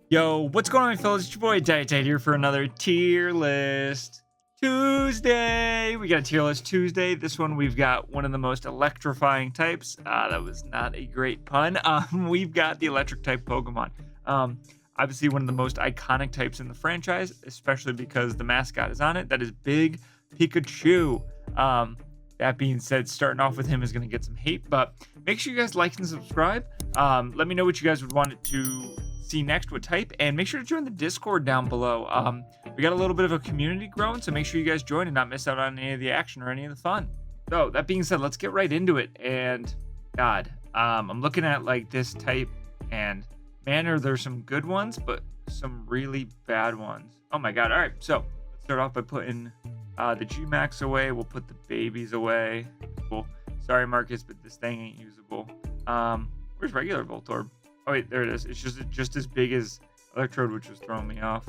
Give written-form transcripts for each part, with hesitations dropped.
Yo, what's going on, fellas? It's your boy DyeItTight here for another tier list Tuesday. We got a tier list Tuesday. This one we've got one of the most electrifying types. That was not a great pun. We've got the electric type Pokemon. Obviously one of the most iconic types in the franchise, especially because the mascot is on it. That is Big Pikachu. That being said, starting off with him is going to get some hate, but make sure you guys like and subscribe. Let me know what you guys would want it to see next, what type, and make sure to join the Discord down below. We got a little bit of a community growing, so make sure you guys join and not miss out on any of the action or any of the fun. So that being said, let's get right into it. And God, I'm looking at like this type, and man, are there some good ones, but some really bad ones. Oh my God. All right, so let's start off by putting the G-Max away. We'll put the babies away. Cool. Sorry, Marcus, but this thing ain't usable. Where's regular Voltorb? Oh wait, there it is. It's just as big as Electrode, which was throwing me off.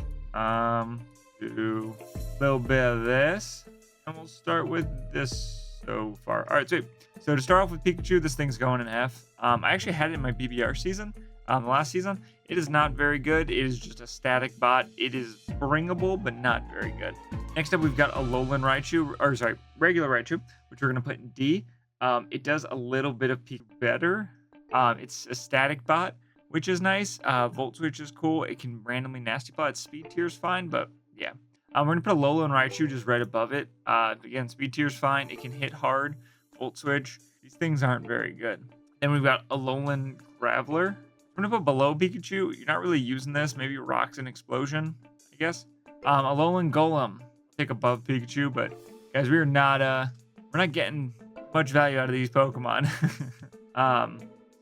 Do a little bit of this, and we'll start with this so far. All right, so to start off with Pikachu, this thing's going in F. I actually had it in my BBR season, the last season. It is not very good. It is just a static bot. It is bringable, but not very good. Next up, we've got Alolan Raichu, or sorry, regular Raichu, which we're gonna put in D. It does a little bit of Pikachu better. It's a static bot, which is nice. Volt Switch is cool. It can randomly nasty plot. Speed tier is fine, but yeah. We're gonna put a Alolan Raichu just right above it. Again, speed tier is fine. It can hit hard. Volt Switch. These things aren't very good. Then we've got Alolan Graveler. We're gonna put below Pikachu. You're not really using this. Maybe Rocks and Explosion, I guess. Alolan Golem. Take above Pikachu, but guys, we're not getting much value out of these Pokemon.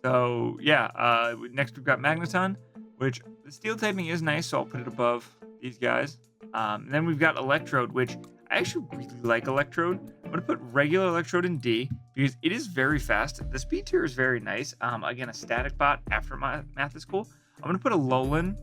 So yeah, next we've got Magneton, which the steel typing is nice, so I'll put it above these guys. And then we've got Electrode, which I actually really like Electrode. I'm gonna put regular Electrode in D because it is very fast. The speed tier is very nice. Again, a static bot aftermath is cool. I'm gonna put a Alolan.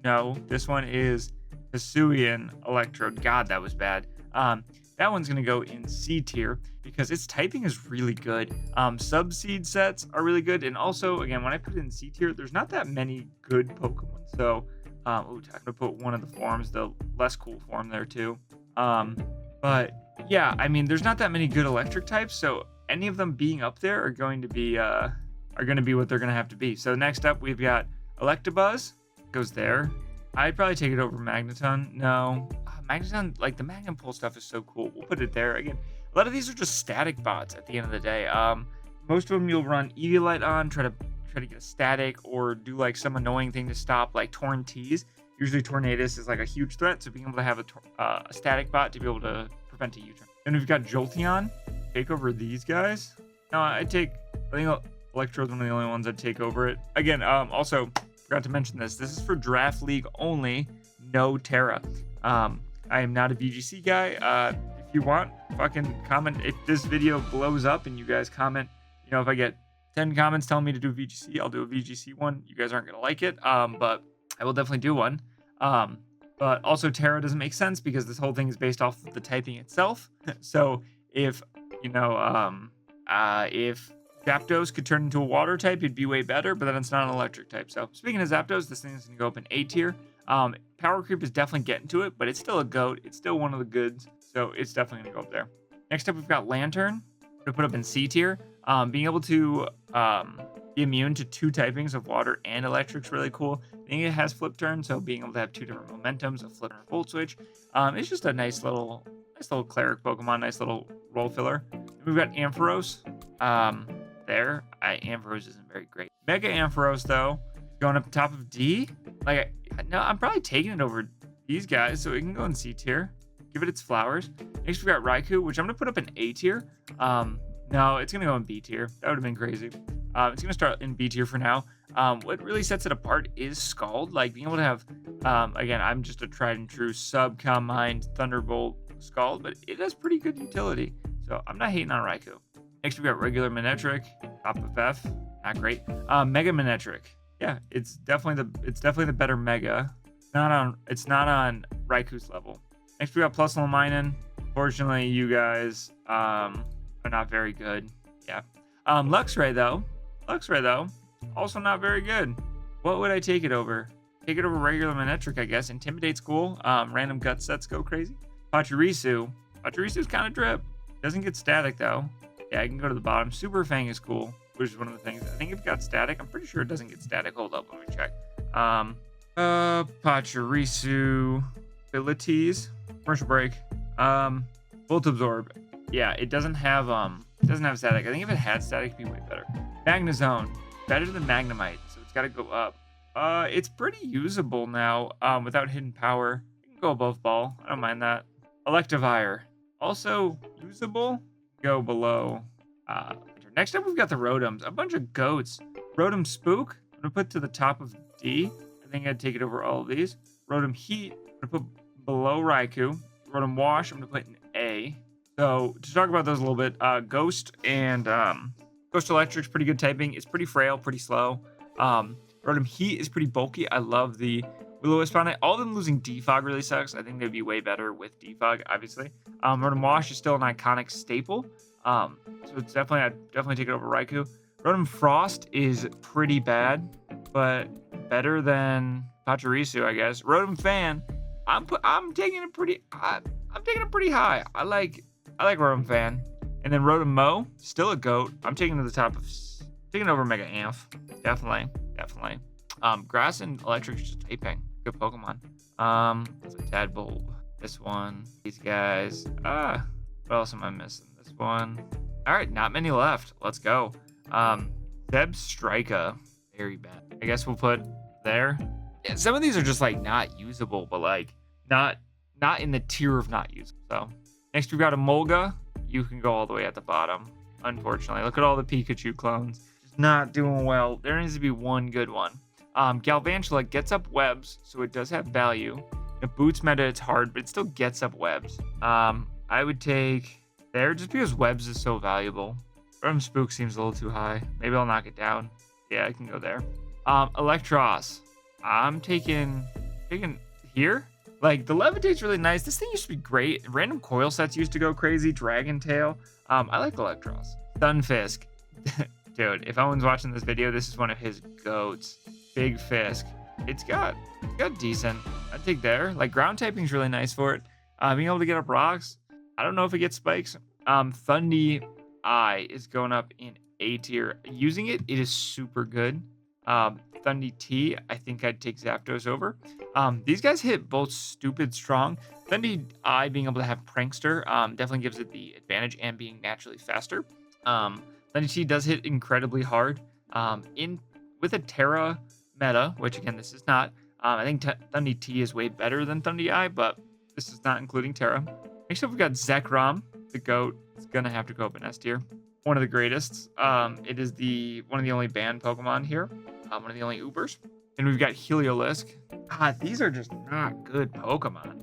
No, this one is Hisuian Electrode. God, that was bad. That one's gonna go in C tier because its typing is really good. Sub-seed sets are really good, and also, again, when I put it in C tier, there's not that many good Pokemon. So, I'm gonna put one of the forms, the less cool form there too. But yeah, I mean, there's not that many good electric types, so any of them being up there are going to be what they're gonna have to be. So next up, we've got Electabuzz, goes there. I'd probably take it over Magneton. No, Magneton, like the Magnum Pull stuff is so cool. We'll put it there. Again, a lot of these are just static bots at the end of the day. Most of them you'll run Eviolite on, try to get a static, or do like some annoying thing to stop, like Torn Tease. Usually Tornadus is like a huge threat, so being able to have a static bot to be able to prevent a U-turn. Then we've got Jolteon. Take over these guys. No, I think Electrode's one of the only ones I'd take over it. Again, also forgot to mention this. This is for Draft League only, no Terra. I am not a VGC guy. If you want, fucking comment. If this video blows up and you guys comment, if I get 10 comments telling me to do VGC, I'll do a VGC one. You guys aren't going to like it, but I will definitely do one. But also Terra doesn't make sense because this whole thing is based off of the typing itself. So if Zapdos could turn into a water type, it'd be way better, but then it's not an electric type. So speaking of Zapdos, this thing is going to go up in A tier. Power creep is definitely getting to it, but it's still a goat. It's still one of the goods, so it's definitely going to go up there. Next up, we've got Lantern. We're going to put up in C tier. Being able to be immune to two typings of water and electric is really cool. I think it has flip turn, so being able to have two different momentums, a flip and a volt switch, it's just a nice little cleric Pokemon, nice little role filler. Then we've got Ampharos. Ampharos isn't very great. Mega Ampharos, though, going up top of D. No, I'm probably taking it over these guys, so it can go in C tier. Give it its flowers. Next, we got Raikou, which I'm going to put up in A tier. No, it's going to go in B tier. That would have been crazy. It's going to start in B tier for now. What really sets it apart is Scald. Like, being able to have, again, I'm just a tried and true Sub-Com Mind Thunderbolt Scald, but it has pretty good utility. So I'm not hating on Raikou. Next, we got regular Manectric, top of F. Not great. Mega Manectric. Yeah, it's definitely the better Mega. It's not on Raikou's level. Next, we got Plus Laminen. Unfortunately, you guys are not very good. Yeah. Luxray though, also not very good. What would I take it over? Take it over regular Manectric, I guess. Intimidate's cool. Random gut sets go crazy. Pachirisu. Pachirisu's kind of drip. Doesn't get static though. Yeah, I can go to the bottom. Super Fang is cool, which is one of the things. I think it got static. I'm pretty sure it doesn't get static. Hold up, let me check. Pachirisu abilities. Commercial break. Volt Absorb. Yeah, it doesn't have static. I think if it had static, it'd be way better. Magnezone. Better than Magnemite, so it's gotta go up. It's pretty usable now, without hidden power. You can go above ball. I don't mind that. Electivire. Also usable. Go below. Next up, we've got the Rotoms. A bunch of goats. Rotom Spook. I'm gonna put to the top of D. I think I'd take it over all of these. Rotom Heat. I'm gonna put below Raikou. Rotom Wash. I'm gonna put in A. So to talk about those a little bit, Ghost and Ghost Electric's pretty good typing. It's pretty frail, pretty slow. Rotom Heat is pretty bulky. I love the Will-O-Wisp on it. All of them losing Defog really sucks. I think they'd be way better with Defog, obviously. Rotom Wash is still an iconic staple. So it's I'd definitely take it over Raikou. Rotom Frost is pretty bad, but better than Pachirisu, I guess. Rotom Fan, I'm taking it pretty high. I like Rotom Fan. And then Rotom Mo, still a goat. I'm taking it to the top of taking over Mega Amph. Definitely. Grass and Electric's just typing. Good Pokemon. That's a Tadbulb. This one. These guys. What else am I missing? This one. Alright, not many left. Let's go. Zebstrika. Very bad. I guess we'll put there. Yeah, some of these are just like not usable, but like not in the tier of not usable. So next we've got a Molga. You can go all the way at the bottom. Unfortunately, look at all the Pikachu clones. Just not doing well. There needs to be one good one. Galvantula gets up webs, so it does have value. It boots meta, it's hard, but it still gets up webs. I would take there just because webs is so valuable. Rotom Spook seems a little too high. Maybe I'll knock it down. Yeah, I can go there. Electros. I'm taking here. Like, the Levitate's really nice. This thing used to be great. Random coil sets used to go crazy. Dragon Tail. I like Electros. Stunfisk. Dude, if anyone's watching this video, this is one of his goats. Big Fisk. It's got decent. I'd take there. Like, ground typing's really nice for it. Being able to get up rocks. I don't know if it gets spikes. Thundy Eye is going up in A tier. Using it is super good. Thundy T, I think I'd take Zapdos over. These guys hit both stupid strong. Thundy I being able to have Prankster definitely gives it the advantage and being naturally faster. Thundy T does hit incredibly hard. With a Terra meta, which again this is not. I think Thundy T is way better than Thundy I, but this is not including Terra. Next up we got Zekrom, the goat. It's gonna have to go up in S tier. One of the greatest. It is one of the only banned Pokemon here. One of the only Ubers. And we've got Heliolisk. God, these are just not good Pokemon.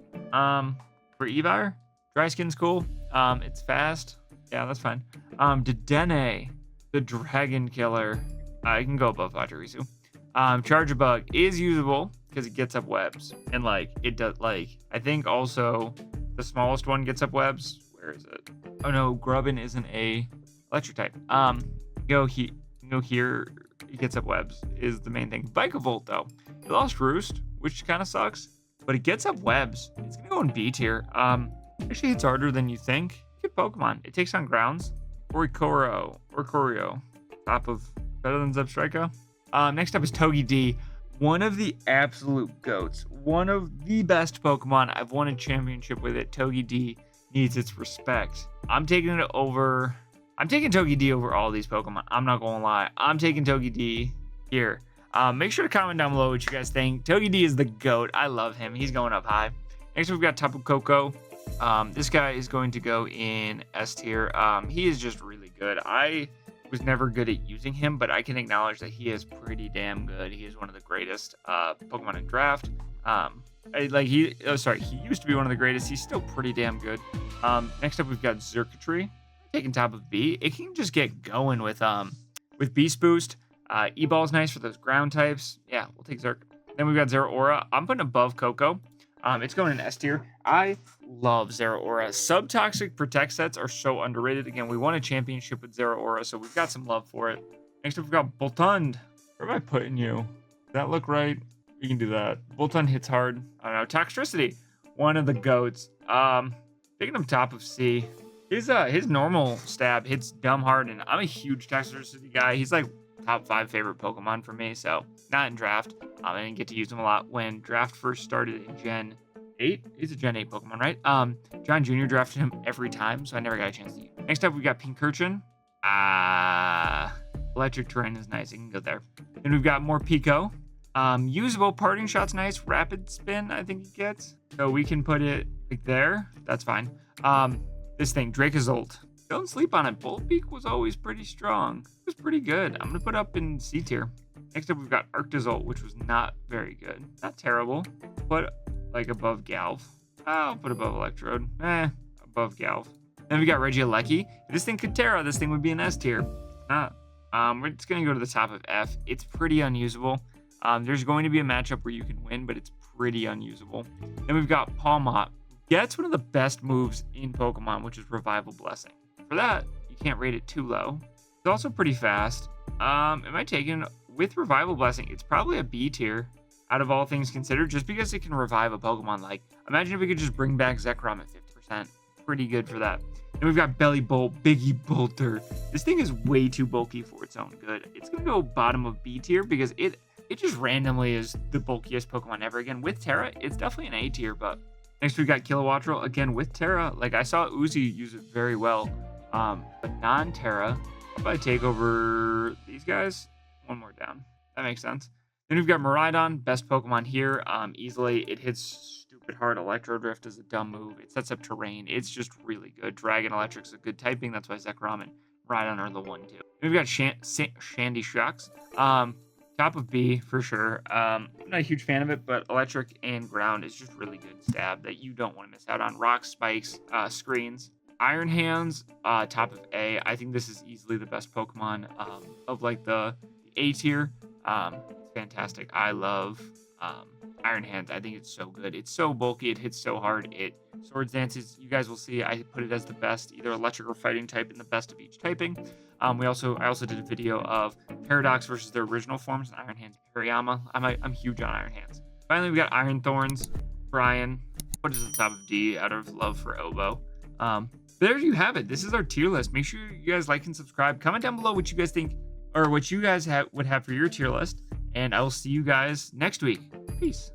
For Eevire, Dry Skin's cool. It's fast. Yeah, that's fine. Dedenne, the Dragon Killer. You can go above Pachirisu. Charjabug is usable because it gets up webs. And like it does I think also the smallest one gets up webs. Where is it? Oh no, Grubbin isn't a electric type. Go here. It gets up webs is the main thing. Vikavolt though, it lost Roost, which kind of sucks, but it gets up webs. It's gonna go in B tier. Actually, it's harder than you think. Good Pokemon. It takes on grounds. Oricorio, top of better than Zebstrika. Next up is Togepi, one of the absolute goats, one of the best Pokemon. I've won a championship with it. Togepi needs its respect. I'm taking Togepi over all these Pokemon. I'm not gonna lie. I'm taking Togepi here. Make sure to comment down below what you guys think. Togepi is the GOAT. I love him. He's going up high. Next, we've got Tapu Koko. This guy is going to go in S tier. He is just really good. I was never good at using him, but I can acknowledge that he is pretty damn good. He is one of the greatest Pokemon in draft. He used to be one of the greatest. He's still pretty damn good. Next up, we've got Xurkitree. Taking top of B. It can just get going with Beast Boost. E-Ball's nice for those ground types. Yeah, we'll take Zerk. Then we've got Zeraora. I'm putting above Coco. It's going in S tier. I love Zeraora. Subtoxic Protect sets are so underrated. Again, we won a championship with Zeraora, so we've got some love for it. Next up, we've got Boltund. Where am I putting you? that look right? We can do that. Bolton hits hard. I don't know. Toxtricity, one of the goats. Taking him top of C. His normal stab hits dumb hard, and I'm a huge Toxtricity guy. He's like top 5 favorite Pokemon for me, so not in draft. I didn't get to use him a lot when draft first started in Gen 8. He's a Gen 8 Pokemon, right? John Jr. drafted him every time, so I never got a chance to use him. Next up, we got Pincurchin. Electric Terrain is nice. You can go there. Then we've got more Pico. Usable. Parting Shot's nice. Rapid Spin, I think it gets. So we can put it like there. That's fine. This thing, Dracozolt. Don't sleep on it. Volbeak was always pretty strong. It was pretty good. I'm going to put up in C tier. Next up, we've got Arctozolt, which was not very good. Not terrible. Put like above Galv. I'll put above Electrode. Above Galv. Then we got Regieleki. If this thing could Terra, this thing would be an S tier. Not. We're just going to go to the top of F. It's pretty unusable. There's going to be a matchup where you can win, but it's pretty unusable. Then we've got Palmot. Gets one of the best moves in Pokemon, which is Revival Blessing. For that, you can't rate it too low. It's also pretty fast. Am I taking with Revival Blessing? It's probably a B tier out of all things considered, just because it can revive a Pokemon. Like, imagine if we could just bring back Zekrom at 50%. Pretty good for that. Then we've got Belly Bolt, Biggie Bolter. This thing is way too bulky for its own good. It's gonna go bottom of B tier because it just randomly is the bulkiest Pokemon ever. Again, with Terra, it's definitely an A tier, but next we got Kilowattrel. Again, with Terra, like I saw Uzi use it very well. But non-Terra, I'll probably take over these guys. One more down. That makes sense. Then we've got Miraidon, best Pokemon here. Easily, it hits stupid hard. Electro Drift is a dumb move. It sets up terrain. It's just really good. Dragon Electric's a good typing. That's why Zekrom and Miraidon are the 1-2. Then we've got Shandy Shocks. Top of B for sure. I'm not a huge fan of it, but Electric and Ground is just really good stab that you don't want to miss out on. Rocks, Spikes, Screens. Iron Hands, top of A. I think this is easily the best Pokemon of like the A tier. It's fantastic. I love Iron Hands. I think it's so good. It's so bulky. It hits so hard. It Swords Dances. You guys will see. I put it as the best, either electric or fighting type, in the best of each typing. I also did a video of Paradox versus their original forms, and Iron Hands Hariyama. I'm huge on Iron Hands. Finally, we got Iron Thorns. Brian. What is the top of D out of love for Oboe? But there you have it. This is our tier list. Make sure you guys like and subscribe. Comment down below what you guys think, or what you guys would have for your tier list. And I will see you guys next week. Peace.